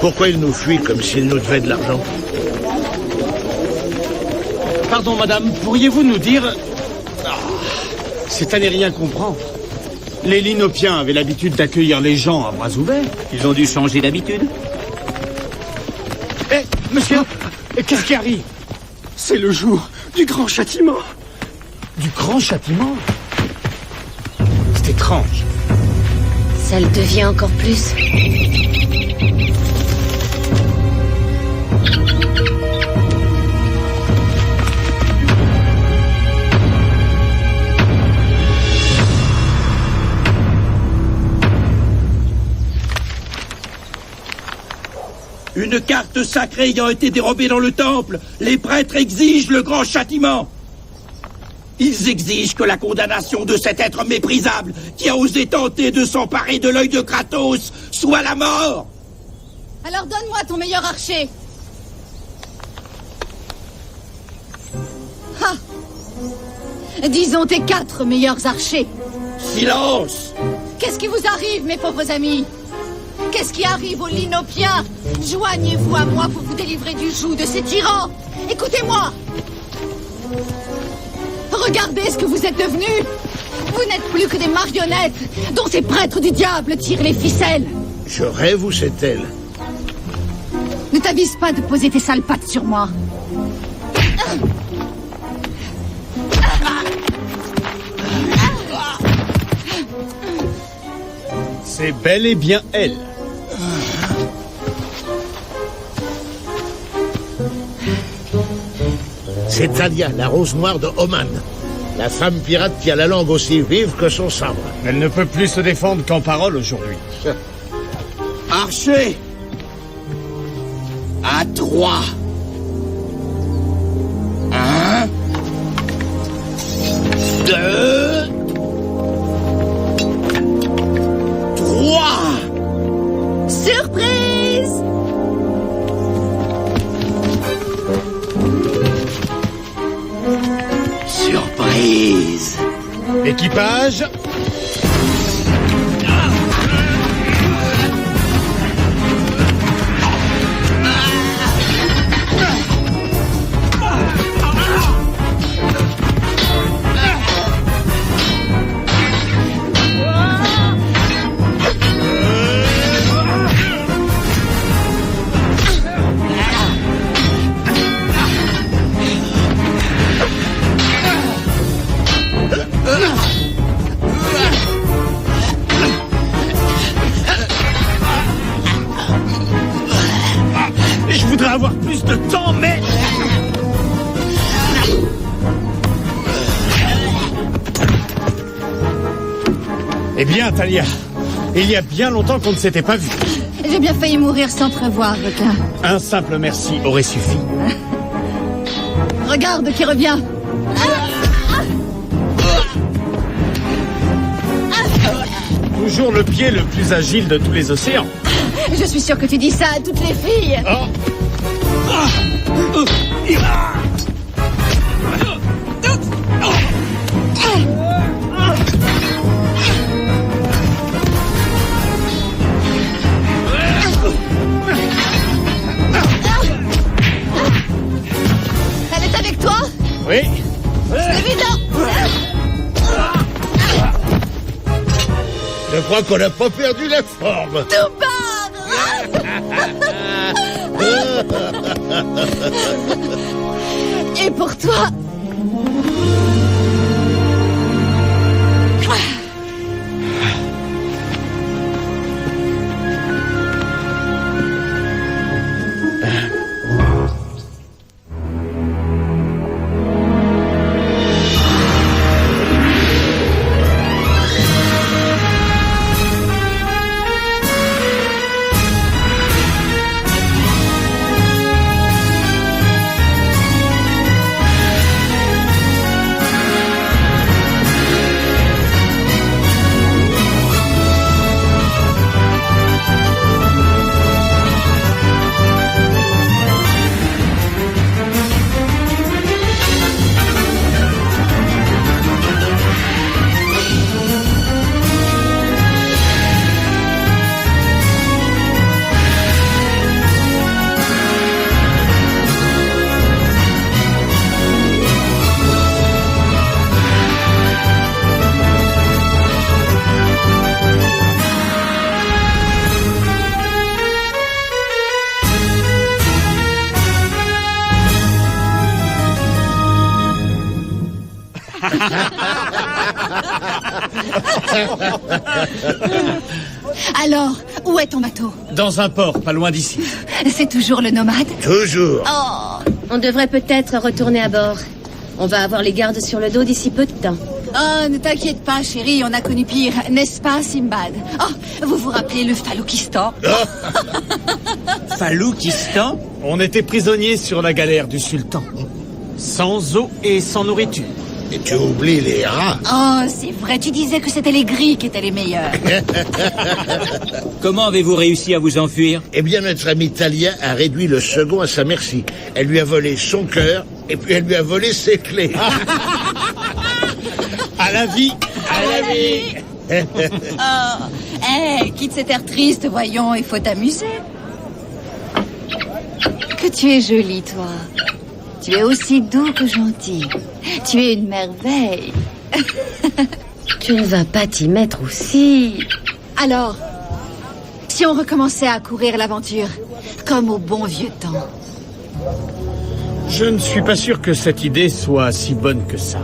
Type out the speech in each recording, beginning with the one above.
Pourquoi il nous fuit comme s'il nous devait de l'argent? Pardon, madame, pourriez-vous nous dire... c'est à n'y rien comprendre. Les Linopiens avaient l'habitude d'accueillir les gens à bras ouverts. Ils ont dû changer d'habitude. Eh, monsieur, qu'est-ce qui arrive? C'est le jour du grand châtiment. Du grand châtiment? C'est étrange. Ça le devient encore plus. Une carte sacrée ayant été dérobée dans le temple, les prêtres exigent le grand châtiment. Ils exigent que la condamnation de cet être méprisable qui a osé tenter de s'emparer de l'œil de Kratos soit la mort. Alors donne-moi ton meilleur archer. Ha! Disons tes 4 meilleurs archers. Silence! Qu'est-ce qui vous arrive, mes pauvres amis? Qu'est-ce qui arrive aux Linopiens? Joignez-vous à moi pour vous délivrer du joug de ces tyrans. Écoutez-moi. Regardez ce que vous êtes devenus. Vous n'êtes plus que des marionnettes dont ces prêtres du diable tirent les ficelles. Je rêve ou c'est elle? Ne t'avise pas de poser tes sales pattes sur moi. C'est bel et bien elle. C'est Thalia, la rose noire de Oman. La femme pirate qui a la langue aussi vive que son sabre. Elle ne peut plus se défendre qu'en parole aujourd'hui. Archer! À 3. 1. 2. 3. Surprise! Surprise! Équipage. Je voudrais avoir plus de temps, mais... Eh bien, Thalia, il y a bien longtemps qu'on ne s'était pas vu. J'ai bien failli mourir sans te revoir, requin. Un simple merci aurait suffi. Regarde qui revient. Toujours le pied le plus agile de tous les océans. Je suis sûre que tu dis ça à toutes les filles. Oh. Elle est avec toi? Oui. C'est évident. Je crois qu'on n'a pas perdu la forme. Tout part. Et pour toi? Alors, où est ton bateau? Dans un port, pas loin d'ici. C'est toujours le nomade? Toujours. Oh, On devrait peut-être retourner à bord. On va avoir les gardes sur le dos d'ici peu de temps. oh, ne t'inquiète pas, chérie, on a connu pire, n'est-ce pas, Simbad? Oh, vous vous rappelez le Faloukistan? Faloukistan? On était prisonniers sur la galère du sultan. Sans eau et sans nourriture. Et tu oublies les rats. Oh, c'est vrai, tu disais que c'était les gris qui étaient les meilleurs. Comment avez-vous réussi à vous enfuir? Eh bien, notre ami Talia a réduit le second à sa merci. Elle lui a volé son cœur, et puis elle lui a volé ses clés. À la vie. À la vie. Oh, quitte cet air triste, voyons, il faut t'amuser. Que tu es jolie, toi. Tu es aussi doux que gentil. Tu es une merveille. Tu ne vas pas t'y mettre aussi. Alors, si on recommençait à courir l'aventure, comme au bon vieux temps. Je ne suis pas sûr que cette idée soit si bonne que ça.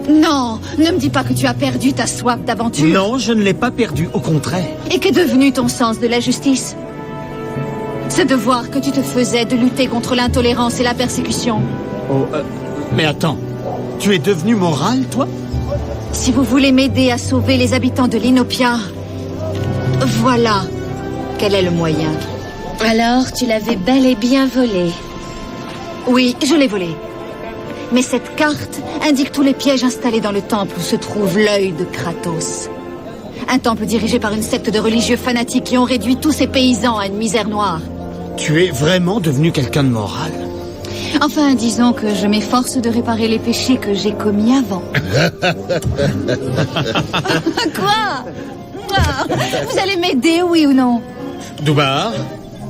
Non, ne me dis pas que tu as perdu ta soif d'aventure. Non, je ne l'ai pas perdu, au contraire. Et qu'est devenu ton sens de la justice? Ce devoir que tu te faisais de lutter contre l'intolérance et la persécution. Oh, mais attends. Tu es devenu moral, toi? Si vous voulez m'aider à sauver les habitants de l'Inopia, voilà quel est le moyen. Alors, tu l'avais bel et bien volé. Oui, je l'ai volé. Mais cette carte indique tous les pièges installés dans le temple où se trouve l'œil de Kratos. Un temple dirigé par une secte de religieux fanatiques qui ont réduit tous ces paysans à une misère noire. Tu es vraiment devenu quelqu'un de moral. Enfin, disons que je m'efforce de réparer les péchés que j'ai commis avant. Quoi? Vous allez m'aider, oui ou non? Doubar,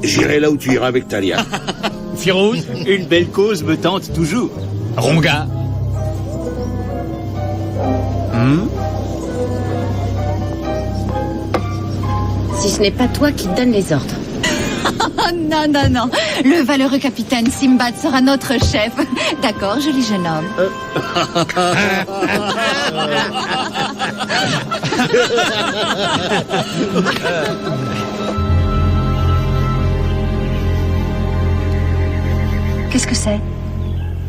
J'irai là où tu iras avec Talia. Firouz, Une belle cause me tente toujours. Ronga. Si ce n'est pas toi qui donne les ordres. Oh non, non, non. Le valeureux capitaine Simbad sera notre chef. D'accord, joli jeune homme. Qu'est-ce que c'est?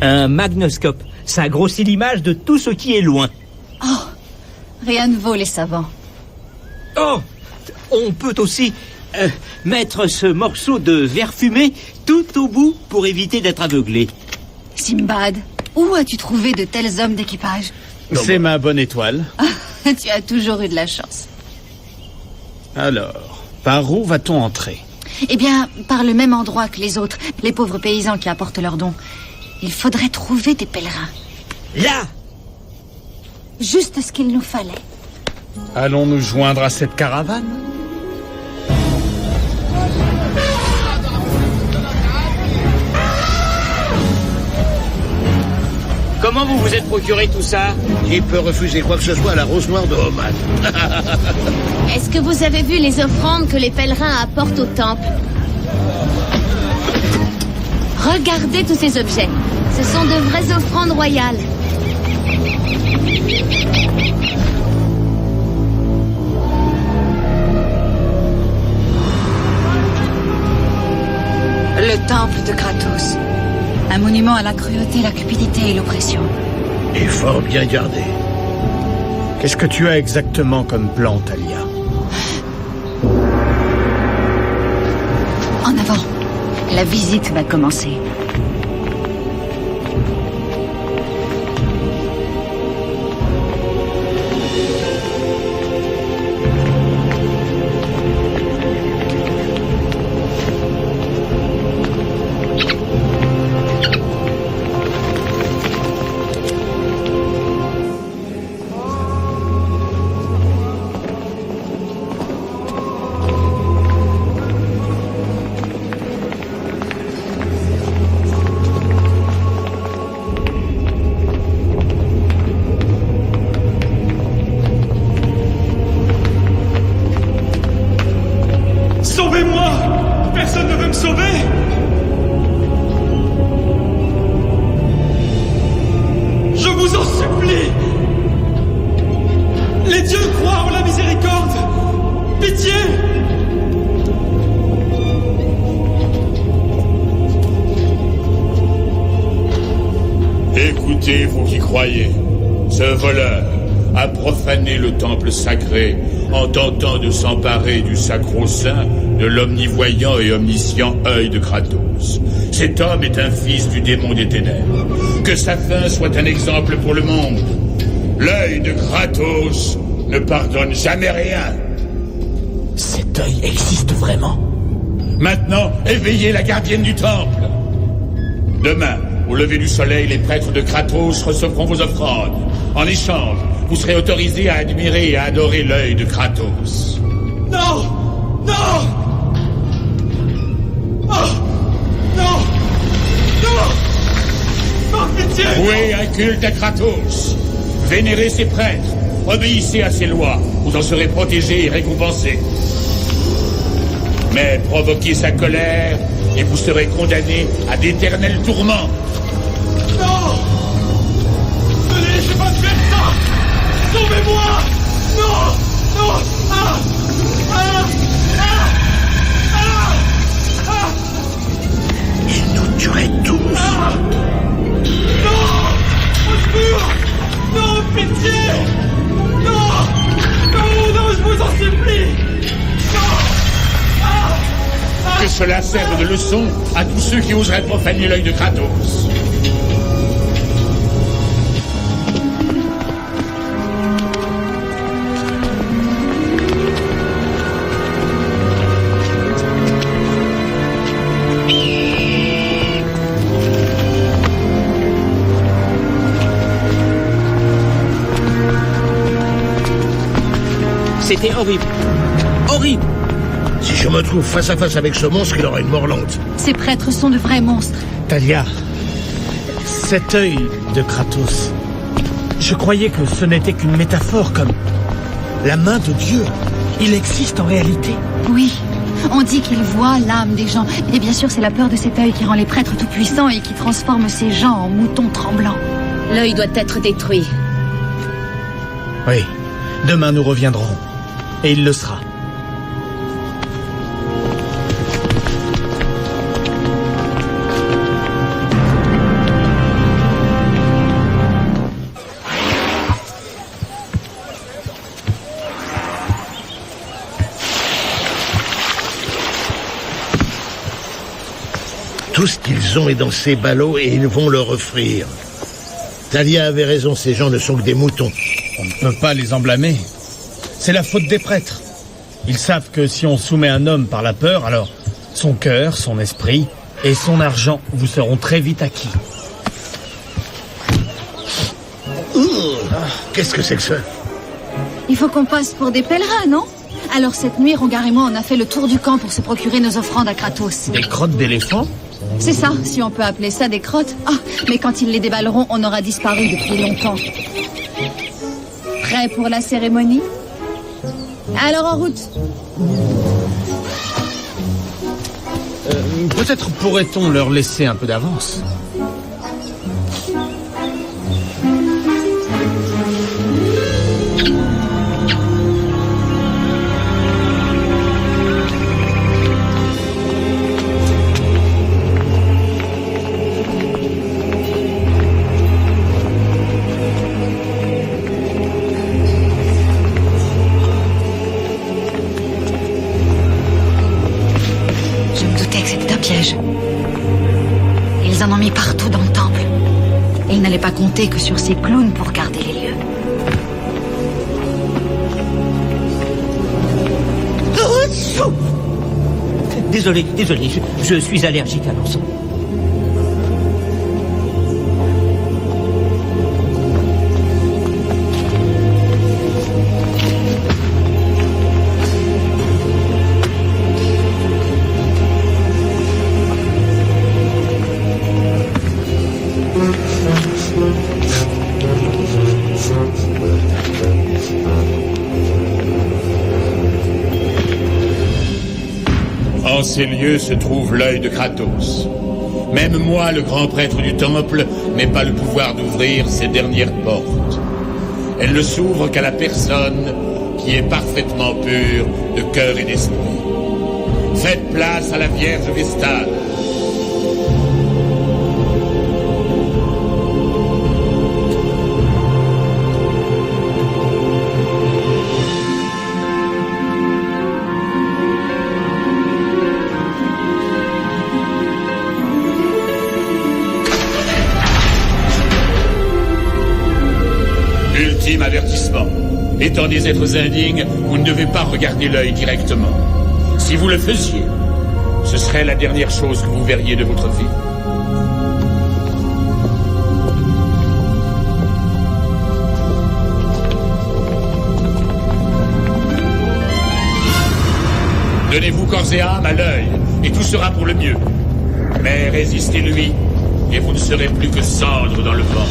Un magnoscope. Ça grossit l'image de tout ce qui est loin. Oh, rien ne vaut les savants. Oh, on peut aussi mettre ce morceau de verre fumé tout au bout pour éviter d'être aveuglé. Simbad, où as-tu trouvé de tels hommes d'équipage? C'est ma bonne étoile. Tu as toujours eu de la chance. Alors, par où va-t-on entrer? Eh bien, par le même endroit que les autres, les pauvres paysans qui apportent leurs dons. Il faudrait trouver des pèlerins. Là! Juste ce qu'il nous fallait. Allons nous joindre à cette caravane? Comment vous vous êtes procuré tout ça? Qui peut refuser quoi que ce soit à la rose noire de Oman? Est-ce que vous avez vu les offrandes que les pèlerins apportent au temple? Regardez tous ces objets. Ce sont de vraies offrandes royales. Le temple de Kratos. Un monument à la cruauté, la cupidité et l'oppression. Et fort bien gardé. Qu'est-ce que tu as exactement comme plan, Talia? En avant. La visite va commencer. croyez, ce voleur a profané le temple sacré en tentant de s'emparer du sacro-saint de l'omnivoyant et omniscient œil de Kratos. Cet homme est un fils du démon des ténèbres. Que sa fin soit un exemple pour le monde. L'œil de Kratos ne pardonne jamais rien. Cet œil existe vraiment. Maintenant, éveillez la gardienne du temple. Demain, au lever du soleil, les prêtres de Kratos recevront vos offrandes. En échange, vous serez autorisés à admirer et à adorer l'œil de Kratos. Non! Non! Oh! Non! Non! Par pitié! Vouez un culte à Kratos. Vénérez ses prêtres. Obéissez à ses lois. Vous en serez protégés et récompensés. Mais provoquez sa colère et vous serez condamnés à d'éternels tourments. Non! Ne laissez pas faire ça! Sauvez-moi! Non! Non! Ah! Ah! Ah! Ah! Ah! Il nous tuerait tous. Ah! Non! Au secours! Non, pitié! Non! Non, non, je vous en supplie! Non! Ah! Ah! Que cela serve de leçon à tous ceux qui oseraient profaner l'œil de Kratos. C'était horrible. Horrible! Si je me trouve face à face avec ce monstre, il aura une mort lente. Ces prêtres sont de vrais monstres. Talia, cet œil de Kratos, je croyais que ce n'était qu'une métaphore, comme la main de Dieu. Il existe en réalité. Oui, on dit qu'il voit l'âme des gens. Et bien sûr, c'est la peur de cet œil qui rend les prêtres tout-puissants et qui transforme ces gens en moutons tremblants. L'œil doit être détruit. Oui, demain nous reviendrons. Et il le sera. Tout ce qu'ils ont est dans ces ballots et ils vont leur offrir. Talia avait raison, ces gens ne sont que des moutons. On ne peut pas les en blâmer. C'est la faute des prêtres. Ils savent que si on soumet un homme par la peur, alors son cœur, son esprit et son argent vous seront très vite acquis. Qu'est-ce que c'est que ça? Il faut qu'on passe pour des pèlerins, non? Alors cette nuit, Rongar et moi, on a fait le tour du camp pour se procurer nos offrandes à Kratos. Des crottes d'éléphants? C'est ça, si on peut appeler ça des crottes. Ah, mais quand ils les déballeront, on aura disparu depuis longtemps. Prêt pour la cérémonie? Alors en route. Peut-être pourrait-on leur laisser un peu d'avance. Ils en ont mis partout dans le temple. Et ils n'allaient pas compter que sur ces clowns pour garder les lieux. Désolé, je suis allergique à l'encens. En ces lieux se trouve l'œil de Kratos. Même moi, le grand prêtre du temple, n'ai pas le pouvoir d'ouvrir ces dernières portes. Elles ne s'ouvrent qu'à la personne qui est parfaitement pure de cœur et d'esprit. Faites place à la Vierge Vestale. ultime avertissement. Étant des êtres indignes, vous ne devez pas regarder l'œil directement. Si vous le faisiez, ce serait la dernière chose que vous verriez de votre vie. Donnez-vous corps et âme à l'œil, et tout sera pour le mieux. Mais résistez-lui, et vous ne serez plus que cendres dans le vent.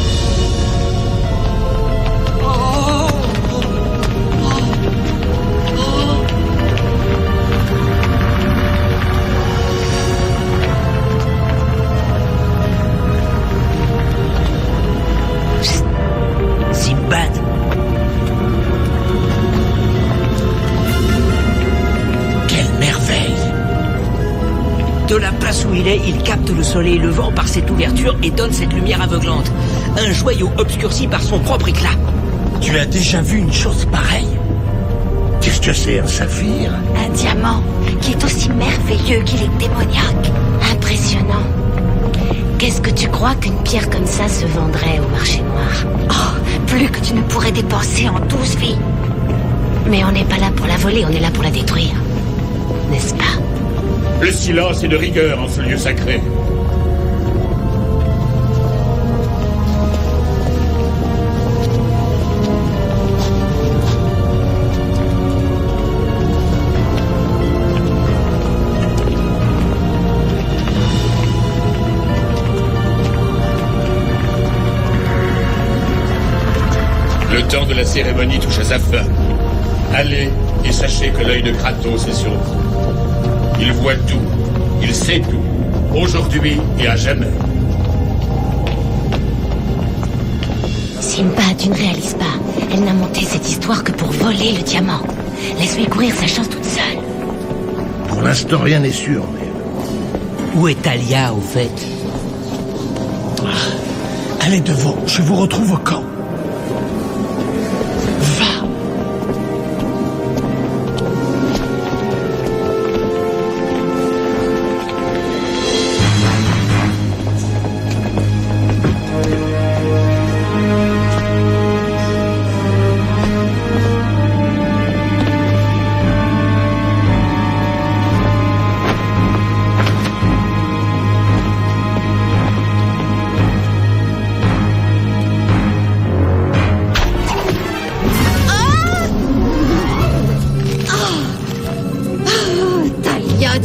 Simbad. Quelle merveille! De la place où il est, il capte le soleil levant par cette ouverture et donne cette lumière aveuglante. Un joyau obscurci par son propre éclat. Tu as déjà vu une chose pareille? Qu'est-ce que c'est, un saphir? Un diamant qui est aussi merveilleux qu'il est démoniaque. Impressionnant. Qu'est-ce que tu crois qu'une pierre comme ça se vendrait au marché noir? Oh, plus que tu ne pourrais dépenser en 12 vies. Mais on n'est pas là pour la voler, on est là pour la détruire. N'est-ce pas? Le silence est de rigueur en ce lieu sacré. Le temps de la cérémonie touche à sa fin. Allez et sachez que l'œil de Kratos est sur vous. Il voit tout, il sait tout, aujourd'hui et à jamais. Simba, tu ne réalises pas. Elle n'a monté cette histoire que pour voler le diamant. Laisse-lui courir sa chance toute seule. Pour l'instant, rien n'est sûr, mais... Où est Talia, au fait? Allez devant, je vous retrouve au camp.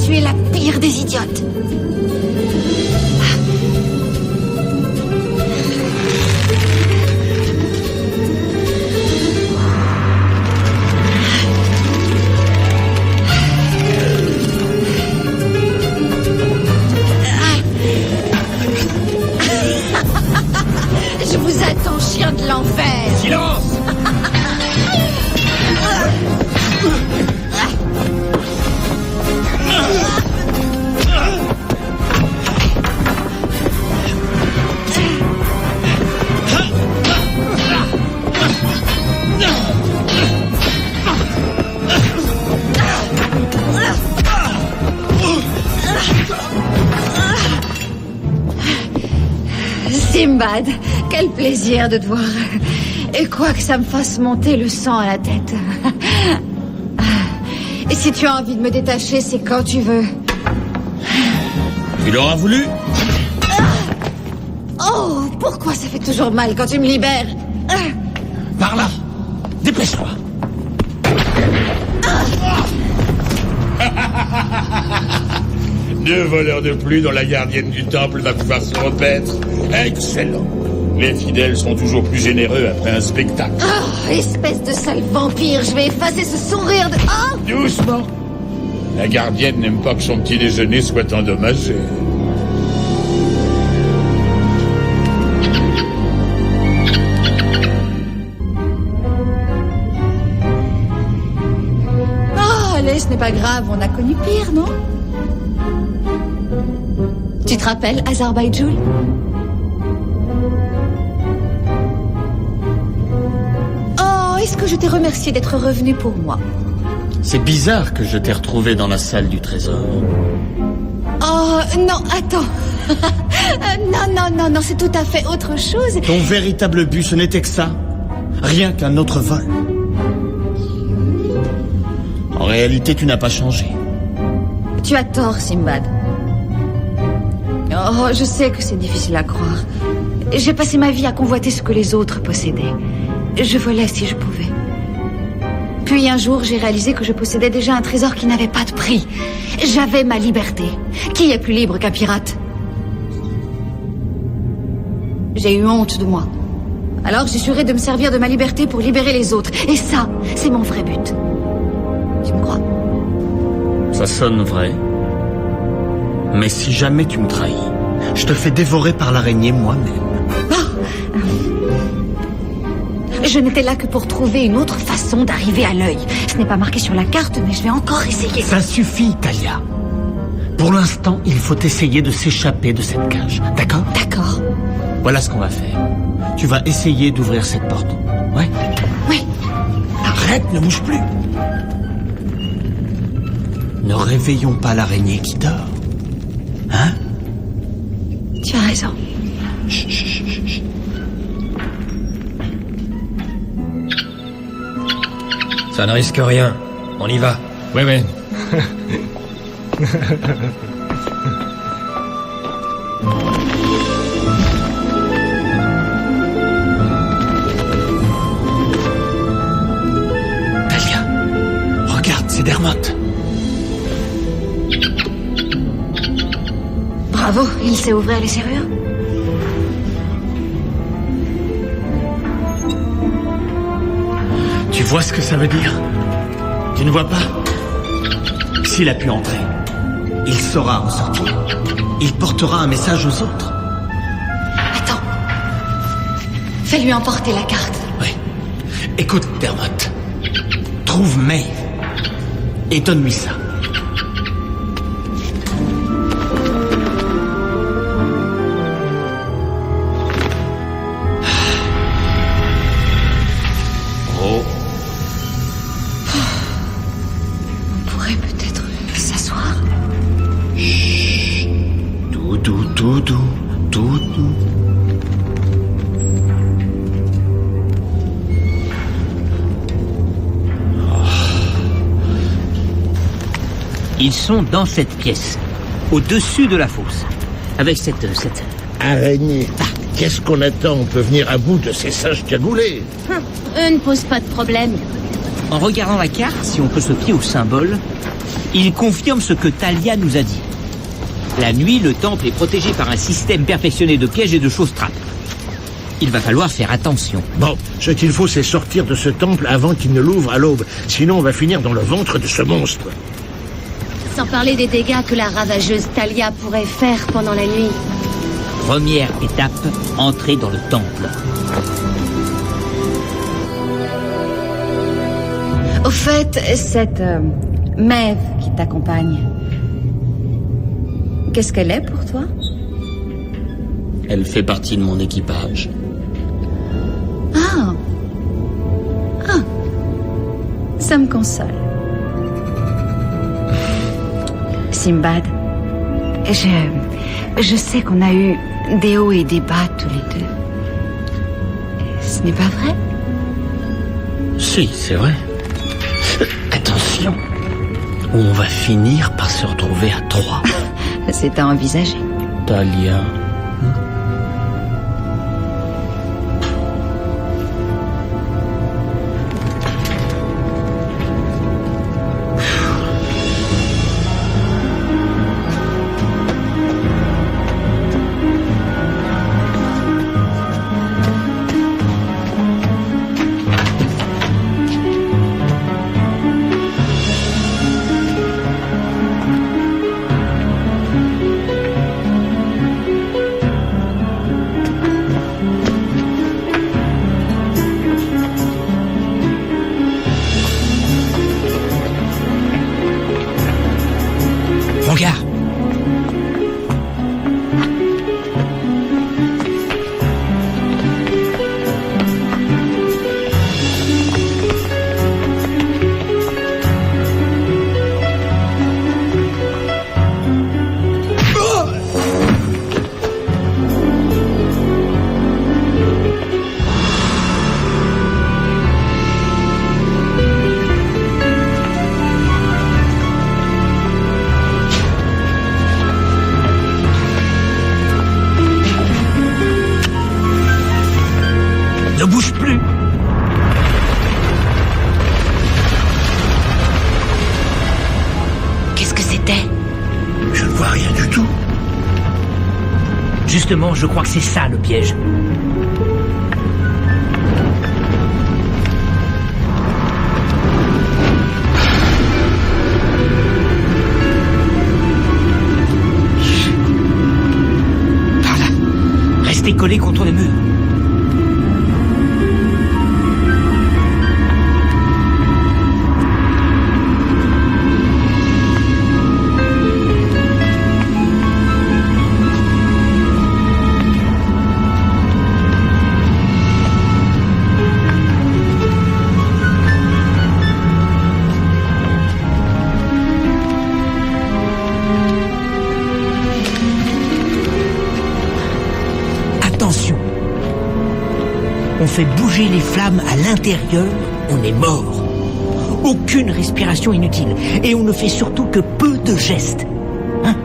Tu es la pire des idiotes. Je vous attends, chien de l'enfer. Silence! Simbad, quel plaisir de te voir. Et quoi que ça me fasse monter le sang à la tête. Et si tu as envie de me détacher, c'est quand tu veux. Tu l'auras voulu? Oh, pourquoi ça fait toujours mal quand tu me libères? Par là. Dépêche-toi. Deux voleurs de plus dont la gardienne du temple va pouvoir se repaître. Excellent. Les fidèles sont toujours plus généreux après un spectacle. Oh, espèce de sale vampire, je vais effacer ce sourire de... Oh! Doucement. La gardienne n'aime pas que son petit déjeuner soit endommagé. Oh, allez, ce n'est pas grave, on a connu pire, non? Tu te rappelles Azerbaïdjoul? Oh, est-ce que je t'ai remercié d'être revenu pour moi? C'est bizarre que je t'ai retrouvé dans la salle du trésor. Oh, non, attends. Non, c'est tout à fait autre chose. Ton véritable but, ce n'était que ça? Rien qu'un autre vol. En réalité, tu n'as pas changé. Tu as tort, Simbad. Oh, je sais que c'est difficile à croire. J'ai passé ma vie à convoiter ce que les autres possédaient. Je volais si je pouvais. Puis un jour, j'ai réalisé que je possédais déjà un trésor qui n'avait pas de prix. J'avais ma liberté. Qui est plus libre qu'un pirate? J'ai eu honte de moi. Alors j'ai juré de me servir de ma liberté pour libérer les autres. Et ça, c'est mon vrai but. Tu me crois? Ça sonne vrai. Mais si jamais tu me trahis, je te fais dévorer par l'araignée moi-même. Oh. Je n'étais là que pour trouver une autre façon d'arriver à l'œil. Ce n'est pas marqué sur la carte, mais je vais encore essayer. Ça suffit, Talia. Pour l'instant, il faut essayer de s'échapper de cette cage. D'accord? D'accord. Voilà ce qu'on va faire. Tu vas essayer d'ouvrir cette porte. Ouais? Oui. Arrête, ne bouge plus. Ne réveillons pas l'araignée qui dort. Hein? Tu as raison. Chut, chut, chut, chut. Ça ne risque rien. On y va. Ouais, ouais. Talia, regarde, c'est Dermot. Bravo, il sait ouvrir les serrures. Tu vois ce que ça veut dire? Tu ne vois pas? S'il a pu entrer, il saura ressortir. Il portera un message aux autres. Attends. Fais-lui emporter la carte. Oui. Écoute, Dermot. Trouve Maeve et donne-lui ça. Oh. On pourrait peut-être s'asseoir. Chut. Tout doux, tout doux, tout doux. Ils sont dans cette pièce, au-dessus de la fosse, avec cette... Araignée. Qu'est-ce qu'on attend? On peut venir à bout de ces singes cagoulés. Eux ne posent pas de problème. En regardant la carte, si on peut se fier au symbole, il confirme ce que Talia nous a dit. La nuit, le temple est protégé par un système perfectionné de pièges et de choses-trappes. Il va falloir faire attention. Bon, ce qu'il faut, c'est sortir de ce temple avant qu'il ne l'ouvre à l'aube. Sinon, on va finir dans le ventre de ce monstre. Sans parler des dégâts que la ravageuse Talia pourrait faire pendant la nuit. Première étape, entrer dans le temple. Au fait, cette Maeve qui t'accompagne, qu'est-ce qu'elle est pour toi? Elle fait partie de mon équipage. Ah. Ah. Ça me console. Simbad, je sais qu'on a eu des hauts et des bas tous les deux. Ce n'est pas vrai? Si, c'est vrai. Attention, on va finir par se retrouver à 3. C'est à envisager. Talia. vois rien du tout. Justement, je crois que c'est ça le piège. Par là. Restez collés contre le mur. On fait bouger les flammes à l'intérieur, on est mort. Aucune respiration inutile. Et on ne fait surtout que peu de gestes. Hein?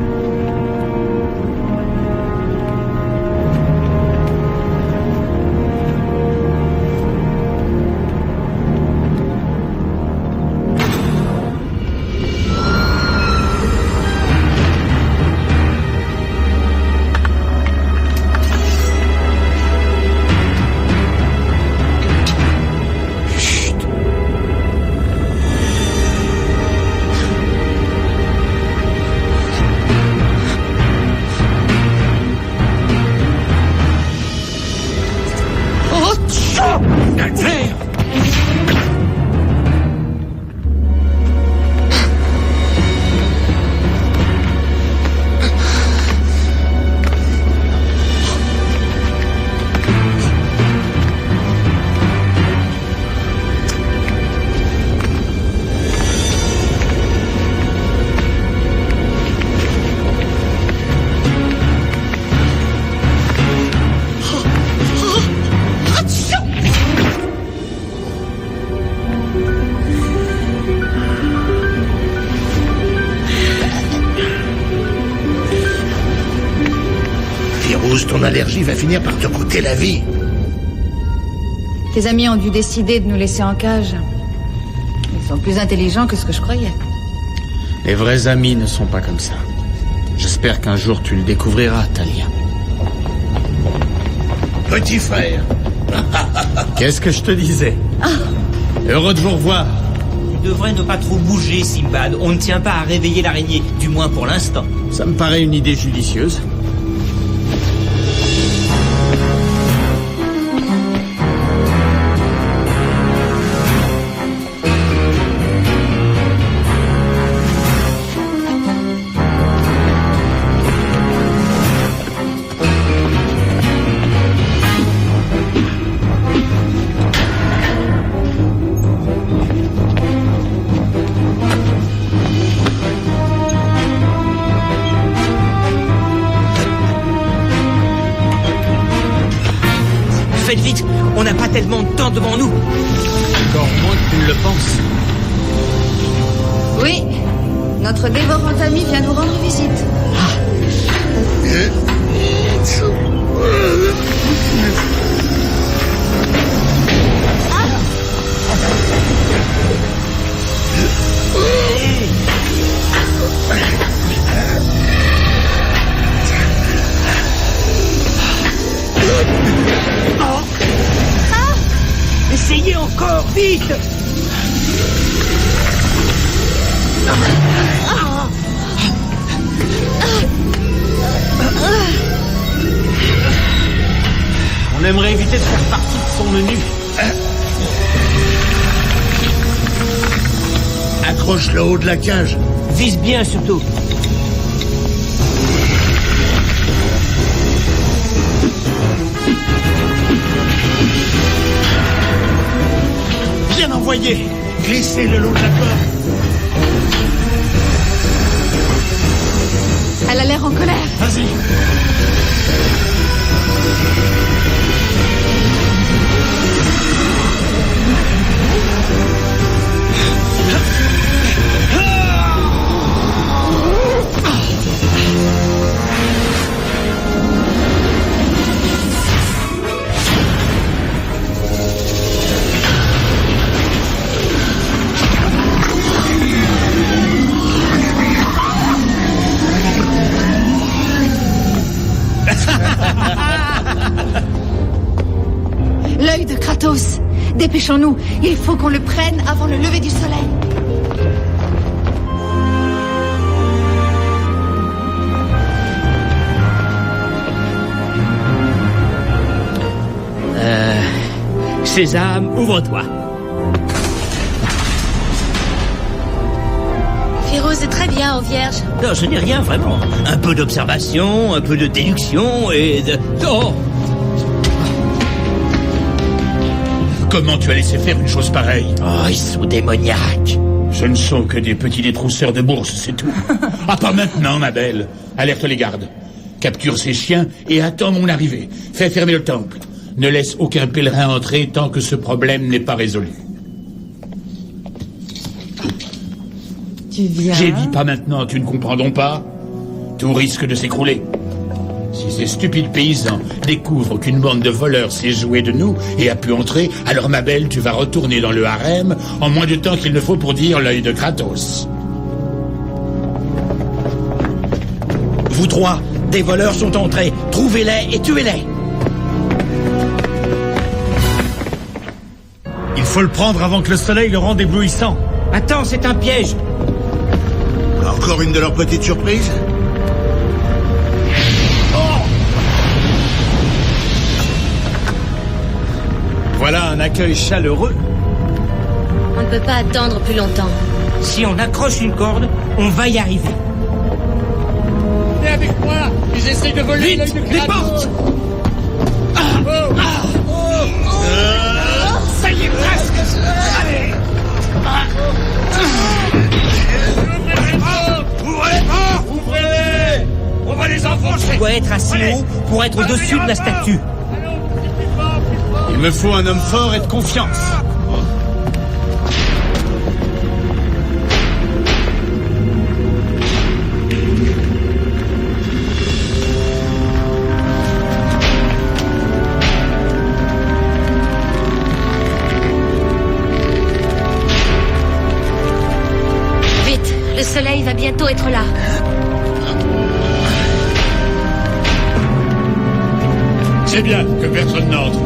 Ton allergie va finir par te coûter la vie. Tes amis ont dû décider de nous laisser en cage. Ils sont plus intelligents que ce que je croyais. Les vrais amis ne sont pas comme ça. J'espère qu'un jour tu le découvriras, Talia. Petit frère. Qu'est-ce que je te disais? Heureux de vous revoir. Tu devrais ne pas trop bouger, Simbad. On ne tient pas à réveiller l'araignée, du moins pour l'instant. Ça me paraît une idée judicieuse. Faites vite, on n'a pas tellement de temps devant nous. Encore moins que tu ne le penses. Oui, notre dévorant ami vient nous rendre visite. Essayez encore, vite! On aimerait éviter de faire partie de son menu. Accroche le haut de la cage. Vise bien surtout. Bien envoyé. Glissez le long de la corde. Elle a l'air en colère. Vas-y. Dépêchons-nous. Il faut qu'on le prenne avant le lever du soleil. Sésame, ouvre-toi. Féroce est très bien, en vierge. Non, ce n'est rien, vraiment. Un peu d'observation, un peu de déduction et de... Oh! Comment tu as laissé faire une chose pareille? Oh, ils sont démoniaques. Ce ne sont que des petits détrousseurs de bourse, c'est tout. Ah, pas maintenant, ma belle. Alerte les gardes. Capture ces chiens et attends mon arrivée. Fais fermer le temple. Ne laisse aucun pèlerin entrer tant que ce problème n'est pas résolu. Tu viens? J'ai dit pas maintenant, tu ne comprends donc pas? Tout risque de s'écrouler. Si ces stupides paysans découvrent qu'une bande de voleurs s'est jouée de nous et a pu entrer, alors ma belle, tu vas retourner dans le harem en moins de temps qu'il ne faut pour dire l'œil de Kratos. Vous trois, des voleurs sont entrés. Trouvez-les et tuez-les. Il faut le prendre avant que le soleil le rende éblouissant. Attends, c'est un piège. Encore une de leurs petites surprises? Voilà un accueil chaleureux. On ne peut pas attendre plus longtemps. Si on accroche une corde, on va y arriver. Viens avec moi. Ils essayent de voler l'œil de Kratos. Les portes. Ça y est, presque. Allez. Ouvrez-les. On va les enfoncer. On doit être assez haut pour être au-dessus de la statue. Il me faut un homme fort et de confiance. Vite, le soleil va bientôt être là. C'est bien que personne n'entre.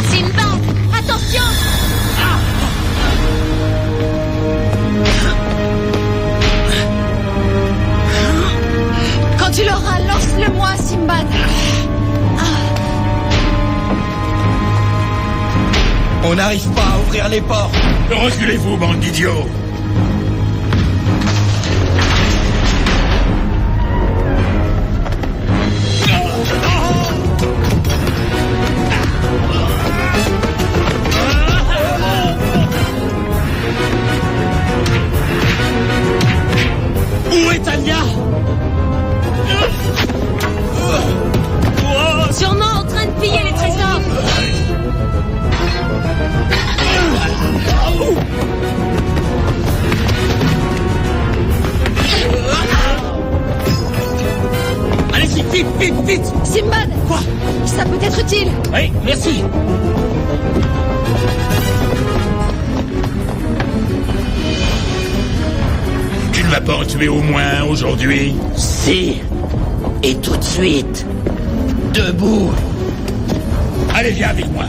Sinbad, attention! Quand tu l'auras, lance-le-moi, Sinbad. On n'arrive pas à ouvrir les portes. Reculez-vous, bande d'idiots. Où est Talia? Sûrement en train de piller les trésors. Allez-y, vite, vite, vite. Sinbad! Quoi? Ça peut être utile. Oui, merci. Tu ne vas pas en tuer au moins aujourd'hui? Si. Et tout de suite. Debout. Allez, viens avec moi.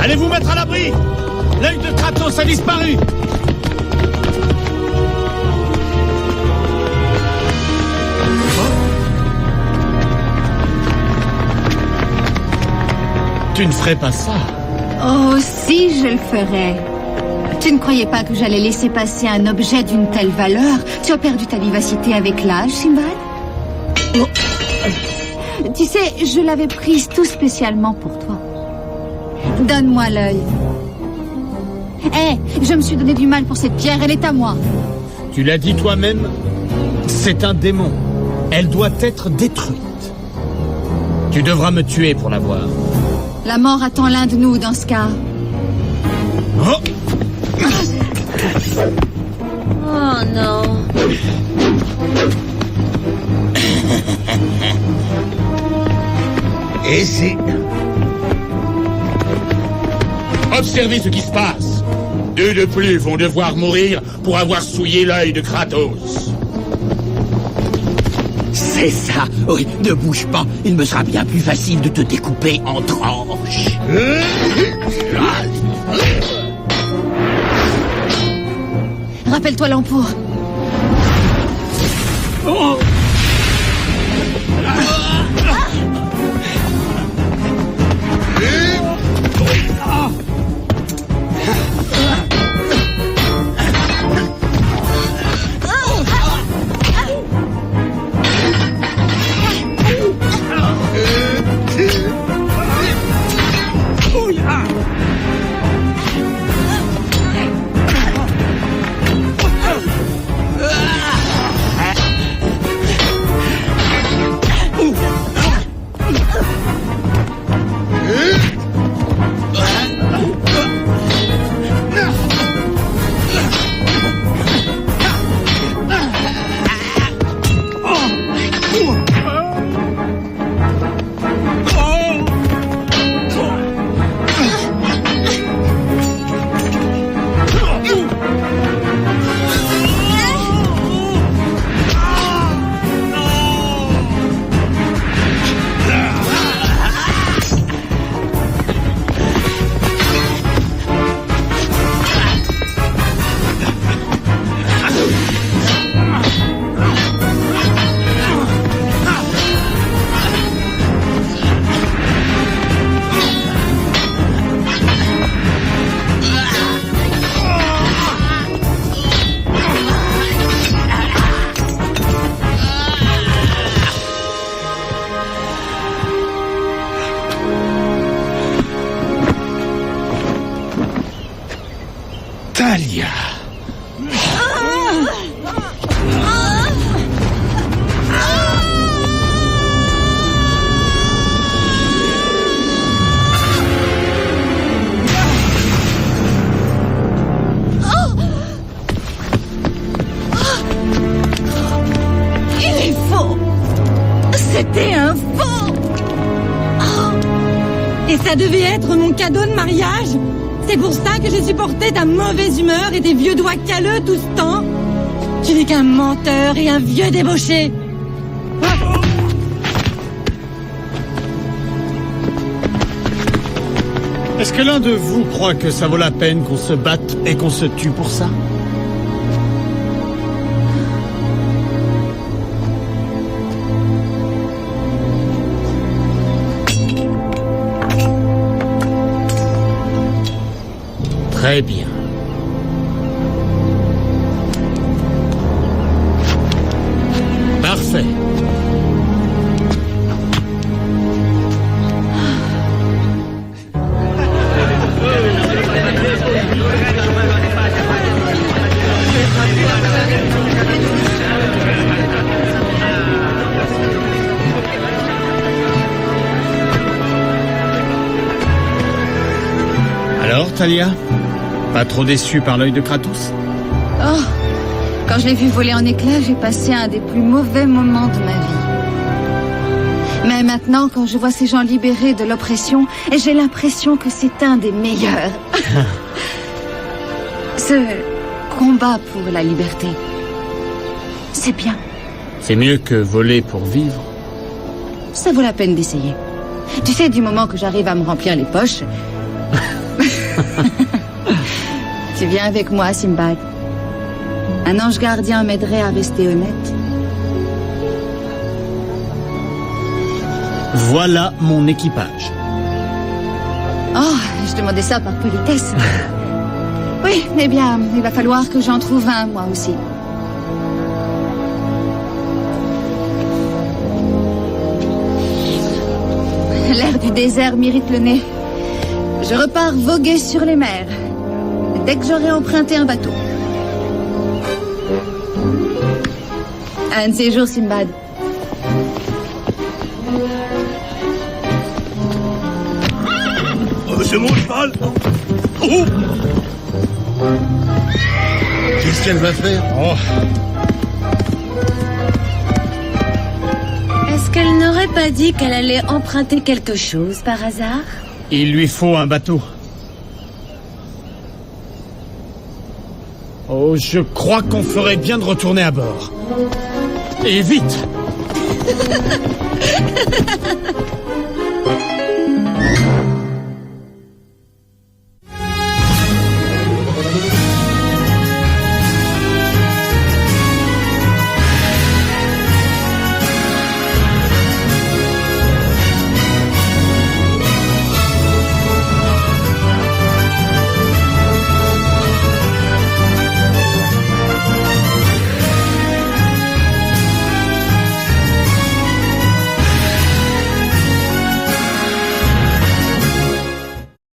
Allez vous mettre à l'abri. L'œil de Kratos a disparu. Tu ne ferais pas ça. Oh, si je le ferais. Tu ne croyais pas que j'allais laisser passer un objet d'une telle valeur? Tu as perdu ta vivacité avec l'âge, Sinbad? Oh. Tu sais, je l'avais prise tout spécialement pour toi. Donne-moi l'œil. Hé, je me suis donné du mal pour cette pierre, elle est à moi. Tu l'as dit toi-même, c'est un démon. Elle doit être détruite. Tu devras me tuer pour l'avoir. La mort attend l'un de nous dans ce cas. Oh! Oh non. Et c'est... Observez ce qui se passe. 2 de plus vont devoir mourir pour avoir souillé l'œil de Kratos. C'est ça. Oui, ne bouge pas. Il me sera bien plus facile de te découper en tranches. Rappelle-toi l'empour. Oh. Talia. Il est faux. C'était un faux. Et ça devait être mon cadeau de mariage? C'est pour ça que j'ai supporté ta mauvaise humeur et tes vieux doigts calleux tout ce temps? Tu n'es qu'un menteur et un vieux débauché. Est-ce que l'un de vous croit que ça vaut la peine qu'on se batte et qu'on se tue pour ça? Très bien. Parfait. Alors, Talia? Pas trop déçu par l'œil de Kratos? Oh, quand je l'ai vu voler en éclats, j'ai passé un des plus mauvais moments de ma vie. Mais maintenant, quand je vois ces gens libérés de l'oppression, j'ai l'impression que c'est un des meilleurs. Ce combat pour la liberté, c'est bien. C'est mieux que voler pour vivre. Ça vaut la peine d'essayer. Tu sais, du moment que j'arrive à me remplir les poches... Tu viens avec moi, Simbad. Un ange gardien m'aiderait à rester honnête. Voilà mon équipage. Oh, je demandais ça par politesse. Oui, eh bien, il va falloir que j'en trouve un, moi aussi. L'air du désert m'irrite le nez. Je repars voguer sur les mers. Dès que j'aurai emprunté un bateau. Un de ces jours, Simbad. Oh, c'est mon cheval. Oh. Qu'est-ce qu'elle va faire? Oh. Est-ce qu'elle n'aurait pas dit qu'elle allait emprunter quelque chose par hasard? Il lui faut un bateau. Oh, je crois qu'on ferait bien de retourner à bord. Et vite!